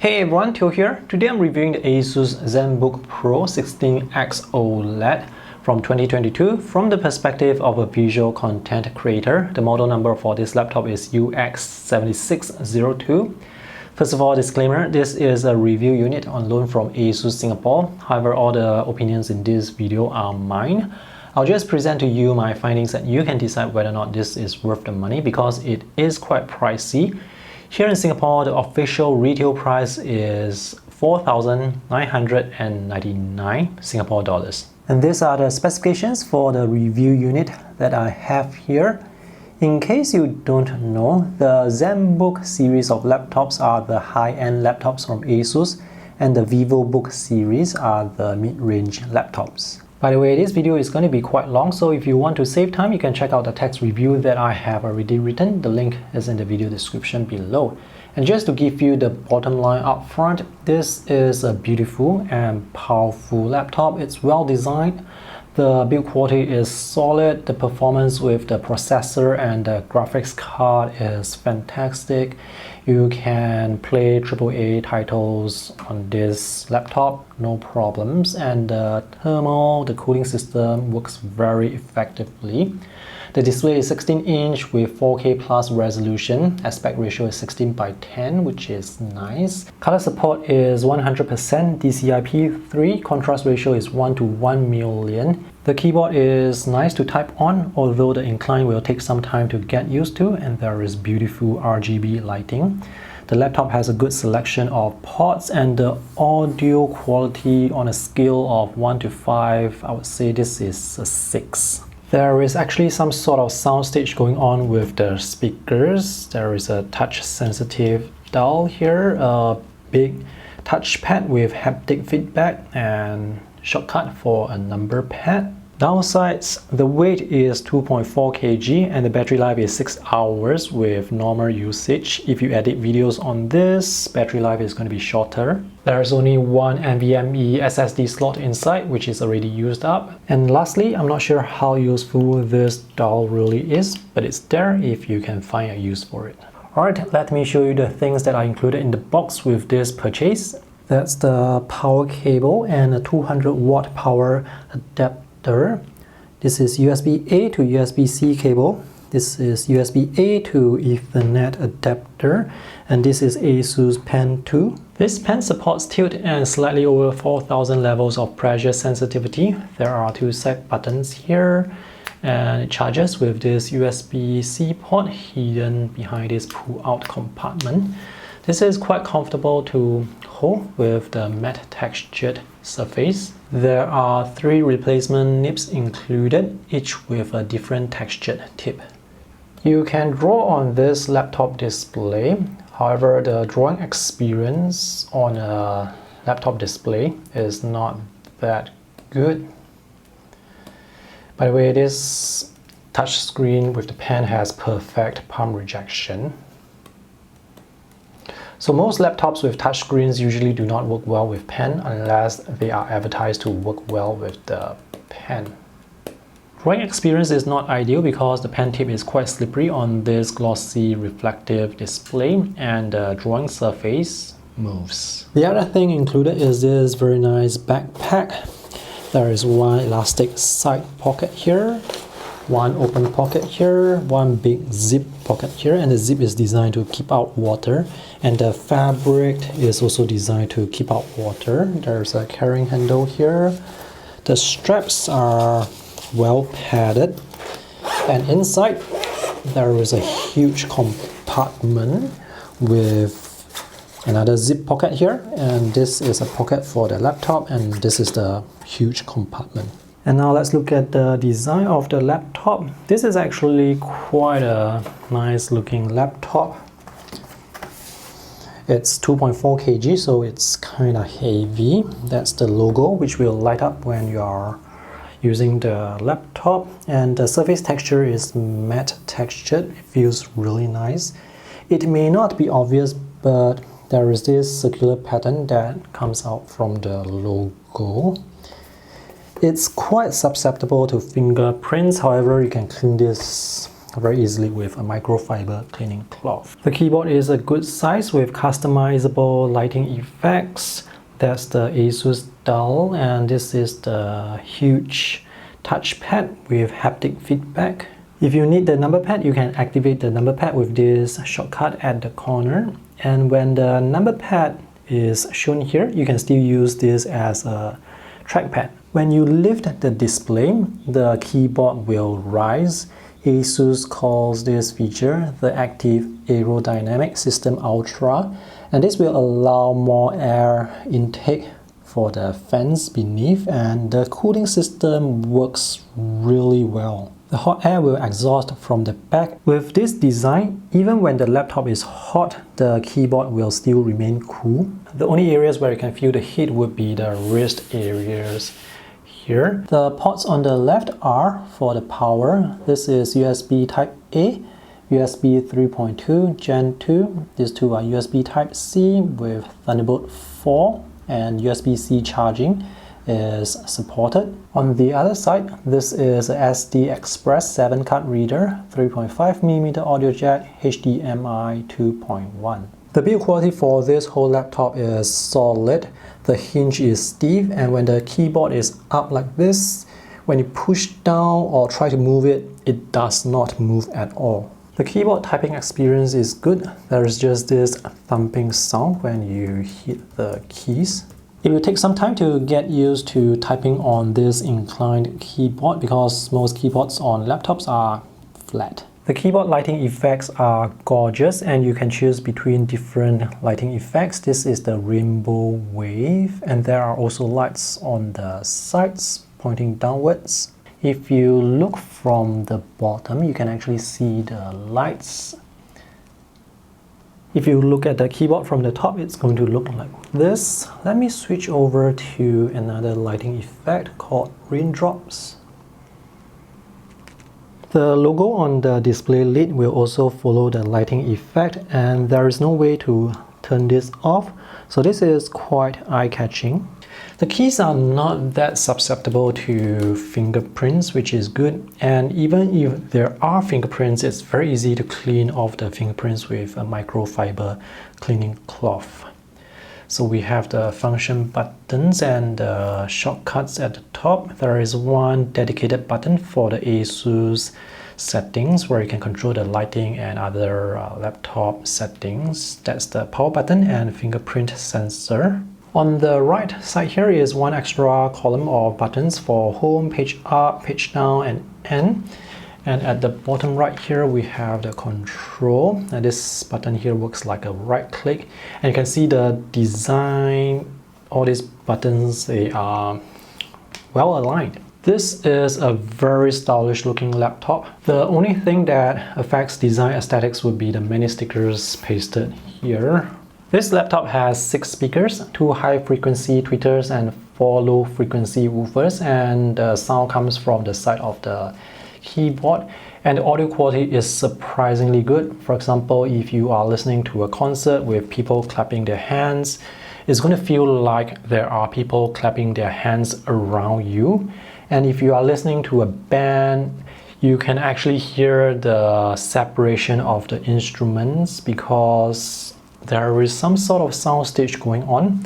Hey everyone, Theo here. Today I'm reviewing the ASUS Zenbook Pro 16X OLED from 2022 from the perspective of a visual content creator. The model number for this laptop is UX7602. First of all, disclaimer, this is a review unit on loan from ASUS Singapore. However, all the opinions in this video are mine. I'll just present to you my findings and you can decide whether or not this is worth the money because it is quite pricey. Here in Singapore, the official retail price is 4,999 Singapore dollars. And these are the specifications for the review unit that I have here. In case you don't know, the Zenbook series of laptops are the high-end laptops from ASUS, and the VivoBook series are the mid-range laptops. By the way, this video is going to be quite long, so if you want to save time, you can check out the text review that I have already written. The link is in the video description below. And just to give you the bottom line up front, this is a beautiful and powerful laptop. It's well designed. The build quality is solid. The performance with the processor and the graphics card is fantastic. You can play AAA titles on this laptop, no problems. And the thermal, the cooling system works very effectively. The display is 16-inch with 4K plus resolution. Aspect ratio is 16:10, which is nice. Color support is 100% DCI-P3. Contrast ratio is 1 to 1 million. The keyboard is nice to type on, although the incline will take some time to get used to, and there is beautiful RGB lighting. The laptop has a good selection of ports, and the audio quality on a scale of 1 to 5, I would say this is a 6. There is actually some sort of soundstage going on with the speakers. There is a touch-sensitive dial here, a big touchpad with haptic feedback, and shortcut for a number pad. Downsides, the weight is 2.4 kg and the battery life is 6 hours with normal usage. If you edit videos on this, battery life is going to be shorter. There is only one NVMe SSD slot inside, which is already used up. And lastly, I'm not sure how useful this dial really is, but it's there if you can find a use for it. Alright, let me show you the things that are included in the box with this purchase. That's the power cable and a 200 watt power adapter. This is USB-A to USB-C cable. This is USB-A to Ethernet adapter, and this is ASUS Pen 2. This pen supports tilt and slightly over 4,000 levels of pressure sensitivity. There are two side buttons here, and it charges with this USB-C port hidden behind this pull-out compartment. This is quite comfortable to hold with the matte textured surface. There are 3 replacement nibs included, each with a different textured tip. You can draw on this laptop display. However, the drawing experience on a laptop display is not that good. By the way, this touch screen with the pen has perfect palm rejection. So most laptops with touchscreens usually do not work well with pen unless they are advertised to work well with the pen. Drawing experience is not ideal because the pen tip is quite slippery on this glossy reflective display and the drawing surface moves. The other thing included is this very nice backpack. There is one elastic side pocket here, one open pocket here, one big zip pocket here, and the zip is designed to keep out water, and the fabric is also designed to keep out water. There's a carrying handle here. The straps are well padded, and inside there is a huge compartment with another zip pocket here, and this is a pocket for the laptop, and this is the huge compartment. And now let's look at the design of the laptop. This is actually quite a nice looking laptop. It's 2.4 kg, so it's kind of heavy. That's the logo, which will light up when you are using the laptop. And the surface texture is matte textured. It feels really nice. It may not be obvious, but there is this circular pattern that comes out from the logo. It's quite susceptible to fingerprints. However, you can clean this very easily with a microfiber cleaning cloth. The keyboard is a good size with customizable lighting effects. That's the ASUS Dial, and this is the huge touchpad with haptic feedback. If you need the number pad, you can activate the number pad with this shortcut at the corner. And when the number pad is shown here, you can still use this as a trackpad. When you lift the display, the keyboard will rise. ASUS calls this feature the Active Aerodynamic System Ultra, and this will allow more air intake for the fans beneath, and the cooling system works really well. The hot air will exhaust from the back. With this design, even when the laptop is hot, the keyboard will still remain cool. The only areas where you can feel the heat would be the wrist areas here. The ports on the left are for the power. This is USB Type A, USB 3.2 Gen 2. These two are USB Type C with Thunderbolt 4, and USB-C charging is supported. On the other side, this is a SD Express 7 card reader, 3.5mm audio jack, HDMI 2.1. The build quality for this whole laptop is solid. The hinge is stiff, and when the keyboard is up like this, when you push down or try to move it, it does not move at all. The keyboard typing experience is good. There is just this thumping sound when you hit the keys. It will take some time to get used to typing on this inclined keyboard because most keyboards on laptops are flat. The keyboard lighting effects are gorgeous, and you can choose between different lighting effects. This is the rainbow wave, and there are also lights on the sides pointing downwards. If you look from the bottom, you can actually see the lights. If you look at the keyboard from the top, it's going to look like this. Let me switch over to another lighting effect called raindrops. The logo on the display lid will also follow the lighting effect, and there is no way to turn this off, so this is quite eye-catching. The keys are not that susceptible to fingerprints, which is good, and even if there are fingerprints, it's very easy to clean off the fingerprints with a microfiber cleaning cloth. So we have the function buttons and the shortcuts at the top. There is one dedicated button for the ASUS settings where you can control the lighting and other laptop settings. That's the power button and fingerprint sensor. On the right side here is one extra column of buttons for home, page up, page down, and end. And at the bottom right here, we have the control. And this button here works like a right click. And you can see the design, all these buttons, they are well aligned. This is a very stylish looking laptop. The only thing that affects design aesthetics would be the many stickers pasted here. This laptop has 6 speakers, 2 high-frequency tweeters and 4 low-frequency woofers, and the sound comes from the side of the keyboard, and the audio quality is surprisingly good. For example, if you are listening to a concert with people clapping their hands, it's going to feel like there are people clapping their hands around you. And if you are listening to a band, you can actually hear the separation of the instruments because there is some sort of sound stage going on.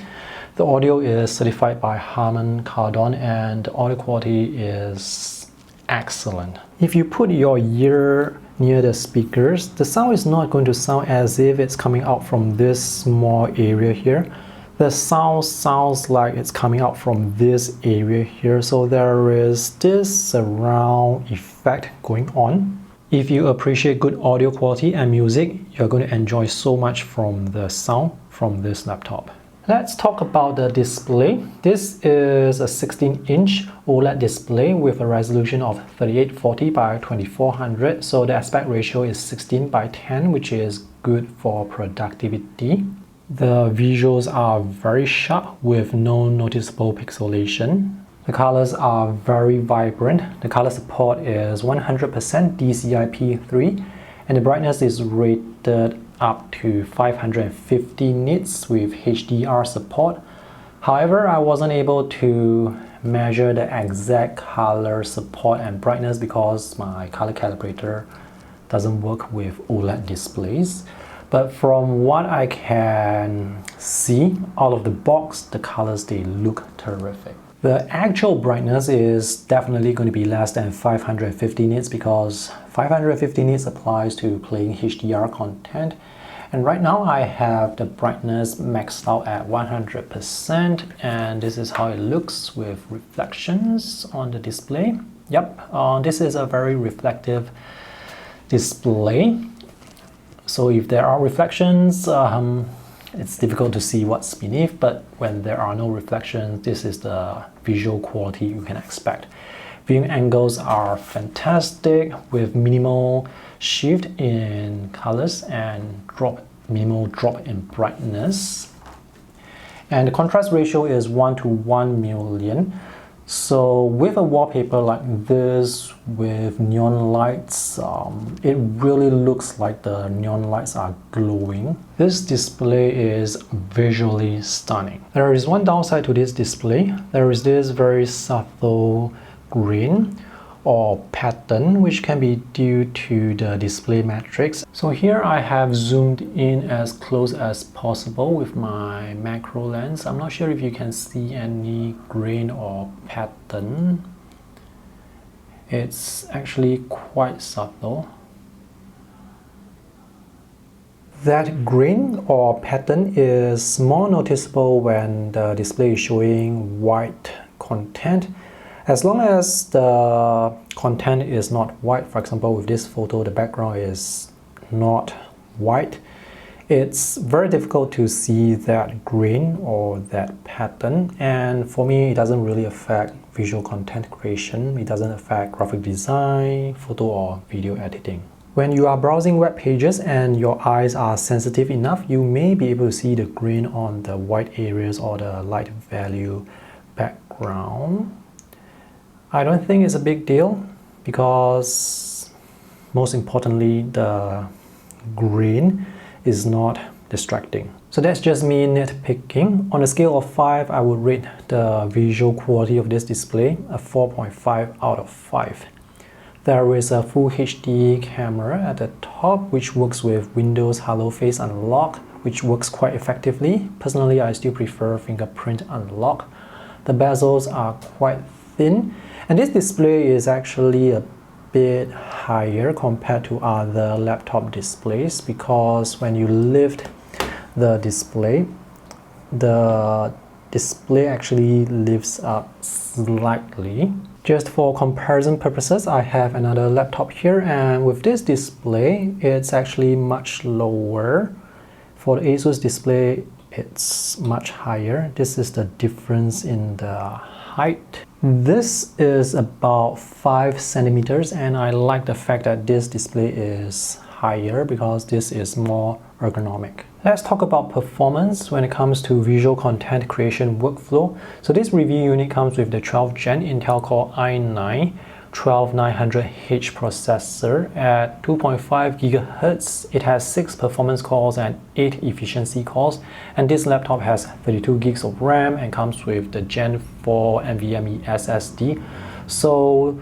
The audio is certified by Harman Kardon, and the audio quality is excellent. If you put your ear near the speakers, the sound is not going to sound as if it's coming out from this small area here. The sound sounds like it's coming out from this area here, so there is this surround effect going on. If you appreciate good audio quality and music, you're going to enjoy so much from the sound from this laptop. Let's talk about the display. This is a 16-inch OLED display with a resolution of 3840 by 2400, so the aspect ratio is 16:10, which is good for productivity. The visuals are very sharp with no noticeable pixelation. The colors are very vibrant. The color support is 100% DCI-P3, and the brightness is rated up to 550 nits with HDR support. However, I wasn't able to measure the exact color support and brightness because my color calibrator doesn't work with OLED displays. But from what I can see out of the box, the colors, they look terrific. The actual brightness is definitely going to be less than 550 nits because 550 nits applies to playing HDR content. And right now I have the brightness maxed out at 100%, and this is how it looks with reflections on the display. Yep, this is a very reflective display. So if there are reflections, it's difficult to see what's beneath, but when there are no reflections, this is the visual quality you can expect. Viewing angles are fantastic with minimal shift in colors and minimal drop in brightness. And the contrast ratio is 1 to 1 million. So with a wallpaper like this with neon lights, it really looks like the neon lights are glowing. This display is visually stunning. There is one downside to this display. There is this very subtle grain or pattern which can be due to the display matrix. So here I have zoomed in as close as possible with my macro lens. I'm not sure if you can see any grain or pattern. It's actually quite subtle. That grain or pattern is more noticeable when the display is showing white content. As long as the content is not white, for example with this photo the background is not white, it's very difficult to see that grain or that pattern, and for me it doesn't really affect visual content creation. It doesn't affect graphic design, photo or video editing. When you are browsing web pages and your eyes are sensitive enough, you may be able to see the grain on the white areas or the light value background. I don't think it's a big deal because most importantly the grain is not distracting. So that's just me nitpicking. On a scale of 5, I would rate the visual quality of this display a 4.5 out of 5. There is a full HD camera at the top which works with Windows Hello Face Unlock, which works quite effectively. Personally, I still prefer fingerprint unlock. The bezels are quite thin. And this display is actually a bit higher compared to other laptop displays because when you lift the display actually lifts up slightly. Just for comparison purposes, I have another laptop here, and with this display, it's actually much lower. For the ASUS display, it's much higher. This is the difference in the height. This is about 5 centimeters, and I like the fact that this display is higher because this is more ergonomic. Let's talk about performance when it comes to visual content creation workflow. So this review unit comes with the 12th gen Intel Core i9 12900H processor at 2.5 GHz. It has 6 performance cores and 8 efficiency cores, and this laptop has 32 gigs of RAM and comes with the Gen 4 NVMe SSD. So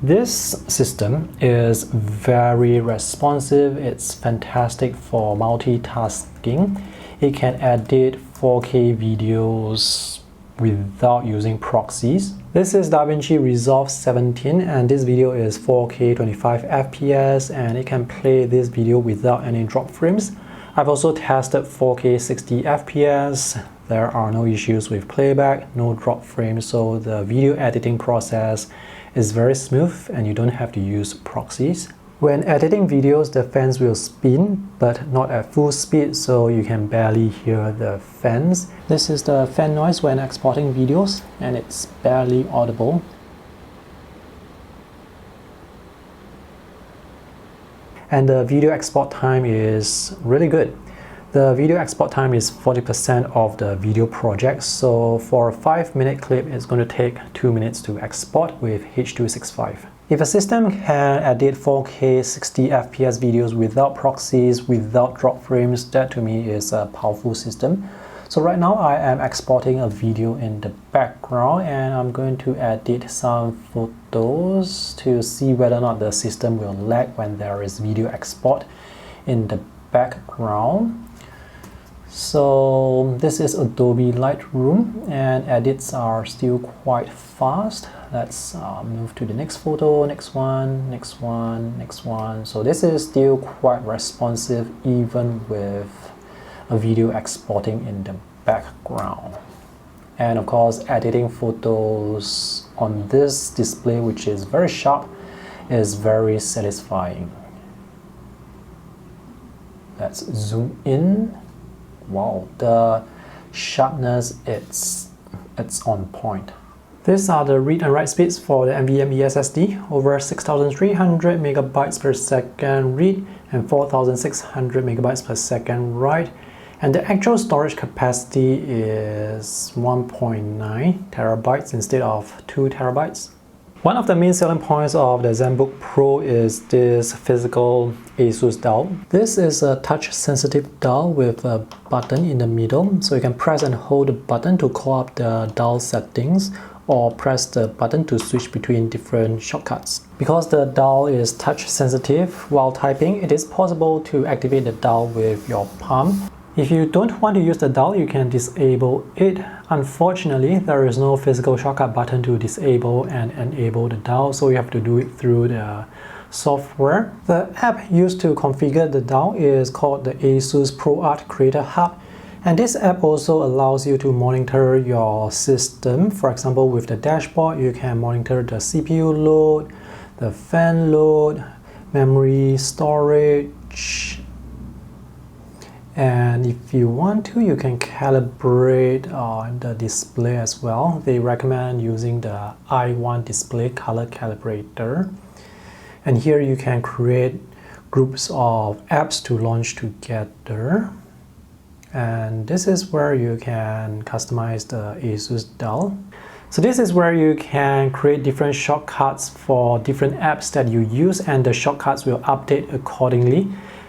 this system is very responsive. It's fantastic for multitasking. It can edit 4K videos without using proxies. This is DaVinci Resolve 17, and this video is 4K 25 FPS, and it can play this video without any drop frames. I've also tested 4K 60 FPS. There are no issues with playback, no drop frames, so the video editing process is very smooth and you don't have to use proxies. When editing videos, the fans will spin, but not at full speed, so you can barely hear the fans. This is the fan noise when exporting videos, and it's barely audible. And the video export time is really good. The video export time is 40% of the video project, so for a 5-minute clip, it's going to take 2 minutes to export with H.265. If a system can edit 4K 60 FPS videos without proxies, without drop frames, that to me is a powerful system. So right now I am exporting a video in the background, and I'm going to edit some photos to see whether or not the system will lag when there is video export in the background. So this is Adobe Lightroom, and edits are still quite fast. Let's move to the next photo, next one, next one, next one. So this is still quite responsive even with a video exporting in the background. And of course, editing photos on this display, which is very sharp, is very satisfying. Let's zoom in. Wow, the sharpness, it's on point. These are the read and write speeds for the NVMe SSD, over 6300 megabytes per second read and 4600 megabytes per second write. And the actual storage capacity is 1.9 terabytes instead of 2 terabytes. One of the main selling points of the Zenbook Pro is this physical ASUS Dial. This is a touch-sensitive dial with a button in the middle, so you can press and hold the button to call up the dial settings or press the button to switch between different shortcuts. Because the dial is touch-sensitive, while typing, it is possible to activate the dial with your palm. If you don't want to use the dial, you can disable it. Unfortunately, there is no physical shortcut button to disable and enable the dial, so you have to do it through the software. The app used to configure the dial is called the ASUS ProArt Creator Hub, and this app also allows you to monitor your system. For example, with the dashboard, you can monitor the CPU load, the fan load, memory, storage, and if you want to, you can calibrate the display as well. They recommend using the i1 display color calibrator. And here you can create groups of apps to launch together. And this is where you can customize the ASUS Dial. So this is where you can create different shortcuts for different apps that you use, and the shortcuts will update accordingly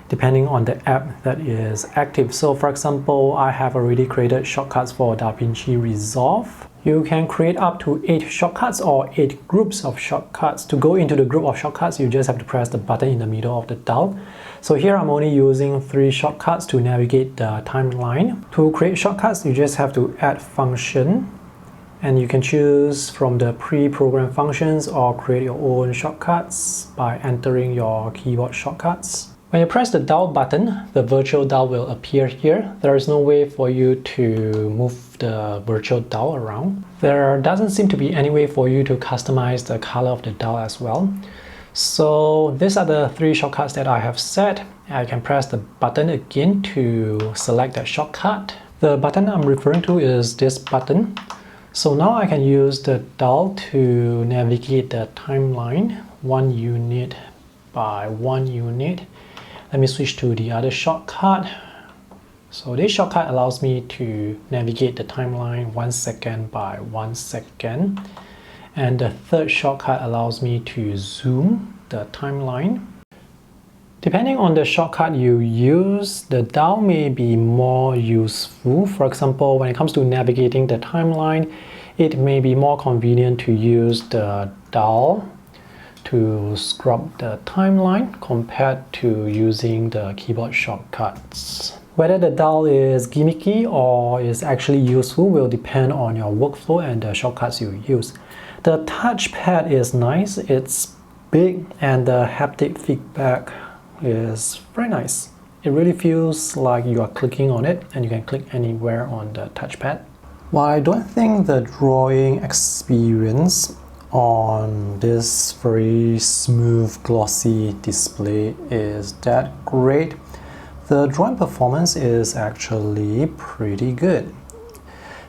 depending on the app that is active. So for example, I have already created shortcuts for DaVinci Resolve. You can create up to 8 shortcuts or 8 groups of shortcuts. To go into the group of shortcuts, you just have to press the button in the middle of the dial. So here I'm only using 3 shortcuts to navigate the timeline. To create shortcuts, you just have to add function, and you can choose from the pre-programmed functions or create your own shortcuts by entering your keyboard shortcuts. When you press the dial button, the virtual dial will appear here. There is no way for you to move the virtual dial around. There doesn't seem to be any way for you to customize the color of the dial as well. So these are the 3 shortcuts that I have set. I can press the button again to select that shortcut. The button I'm referring to is this button. So now I can use the dial to navigate the timeline 1 unit by 1 unit. Let me switch to the other shortcut. So this shortcut allows me to navigate the timeline 1 second by 1 second. And the third shortcut allows me to zoom the timeline. Depending on the shortcut you use, the dial may be more useful. For example, when it comes to navigating the timeline, it may be more convenient to use the dial to scrub the timeline compared to using the keyboard shortcuts. Whether the dial is gimmicky or is actually useful will depend on your workflow and the shortcuts you use. The touchpad is nice, it's big, and the haptic feedback is very nice. It really feels like you are clicking on it, and you can click anywhere on the touchpad. While I don't think the drawing experience on this very smooth glossy display is that great, the drawing performance is actually pretty good.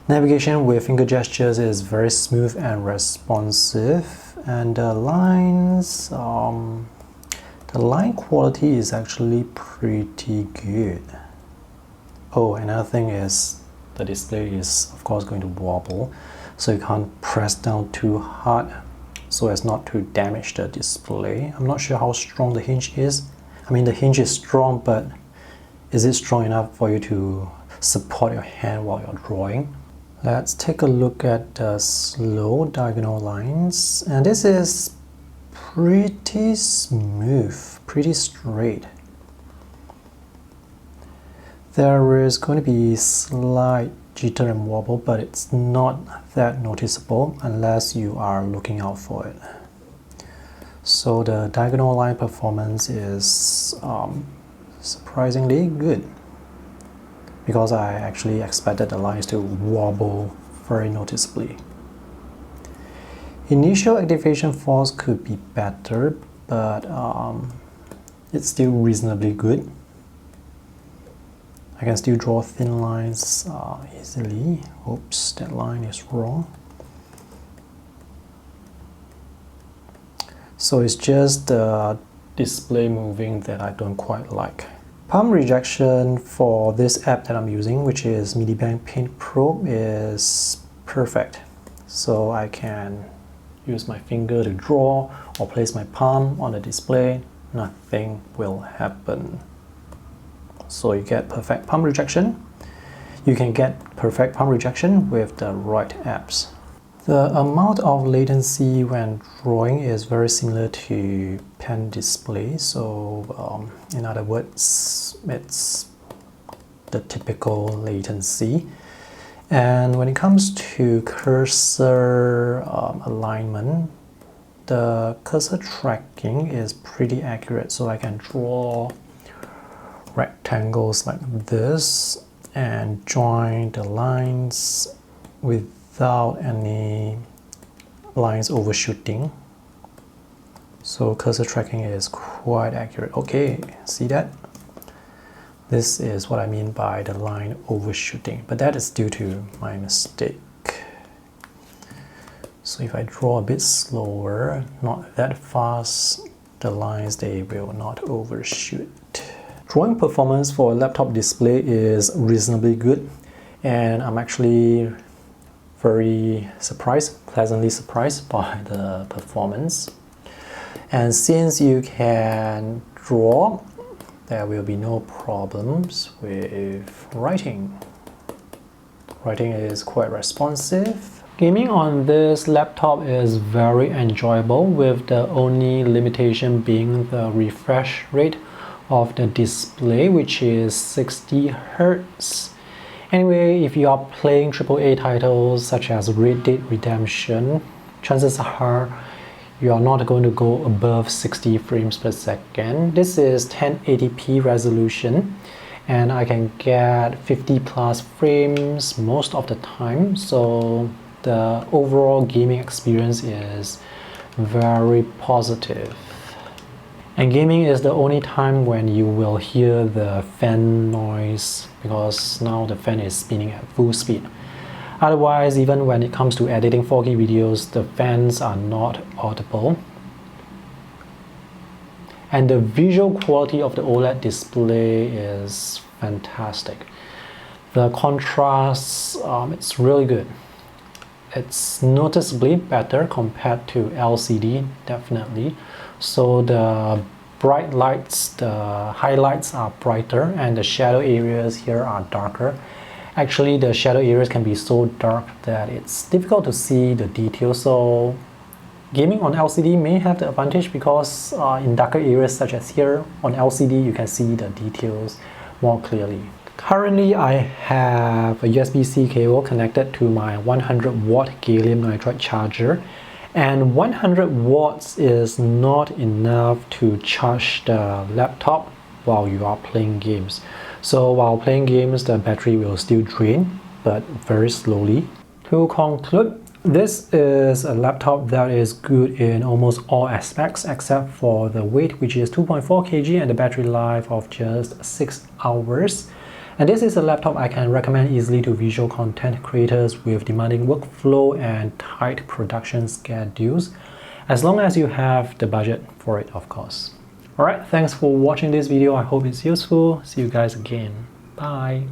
Navigation with finger gestures is very smooth and responsive, and the lines, the line quality is actually pretty good. Oh, another thing is the display is of course going to wobble, so you can't press down too hard so as not to damage the display. I'm not sure how strong the hinge is. I mean, the hinge is strong, but is it strong enough for you to support your hand while you're drawing. Let's take a look at the slow diagonal lines, and this is pretty smooth, pretty straight. There is going to be slight jitter and wobble, but it's not that noticeable unless you are looking out for it. So the diagonal line performance is surprisingly good, because I actually expected the lines to wobble very noticeably. Initial activation force could be better, but it's still reasonably good. I can still draw thin lines easily. Oops, that line is wrong. So it's just the display moving that I don't quite like. Palm rejection for this app that I'm using, which is Medibank Paint Pro, is perfect. So I can use my finger to draw or place my palm on the display. Nothing will happen. So you get perfect palm rejection. You can get perfect palm rejection with the right apps. The amount of latency when drawing is very similar to pen display. So in other words, it's the typical latency. And when it comes to cursor alignment, the cursor tracking is pretty accurate. So I can draw rectangles like this and join the lines without any lines overshooting. So cursor tracking is quite accurate. Okay, see that? This is what I mean by the line overshooting, but that is due to my mistake. So if I draw a bit slower, not that fast, the lines, they will not overshoot. Drawing performance for a laptop display is reasonably good, and I'm actually very surprised, pleasantly surprised by the performance. And since you can draw, there will be no problems with writing. Writing is quite responsive. Gaming on this laptop is very enjoyable, with the only limitation being the refresh rate of the display, which is 60 Hz. Anyway, if you are playing AAA titles such as Red Dead Redemption, chances are you are not going to go above 60 frames per second. This is 1080p resolution, and I can get 50 plus frames most of the time. So the overall gaming experience is very positive. And gaming is the only time when you will hear the fan noise, because now the fan is spinning at full speed. Otherwise, even when it comes to editing 4K videos, the fans are not audible. And the visual quality of the OLED display is fantastic. The contrast, it's really good. It's noticeably better compared to LCD, definitely. So the bright lights, the highlights are brighter, and the shadow areas here are darker. Actually, the shadow areas can be so dark that it's difficult to see the details. So gaming on LCD may have the advantage, because in darker areas such as here on LCD, you can see the details more clearly. Currently, I have a USB-C cable connected to my 100 watt gallium nitride charger, and 100 watts is not enough to charge the laptop while you are playing games. So while playing games, the battery will still drain, but very slowly. To conclude, this is a laptop that is good in almost all aspects except for the weight, which is 2.4 kg, and the battery life of just 6 hours. And this is a laptop I can recommend easily to visual content creators with demanding workflow and tight production schedules, as long as you have the budget for it, of course. Alright, thanks for watching this video. I hope it's useful. See you guys again. Bye.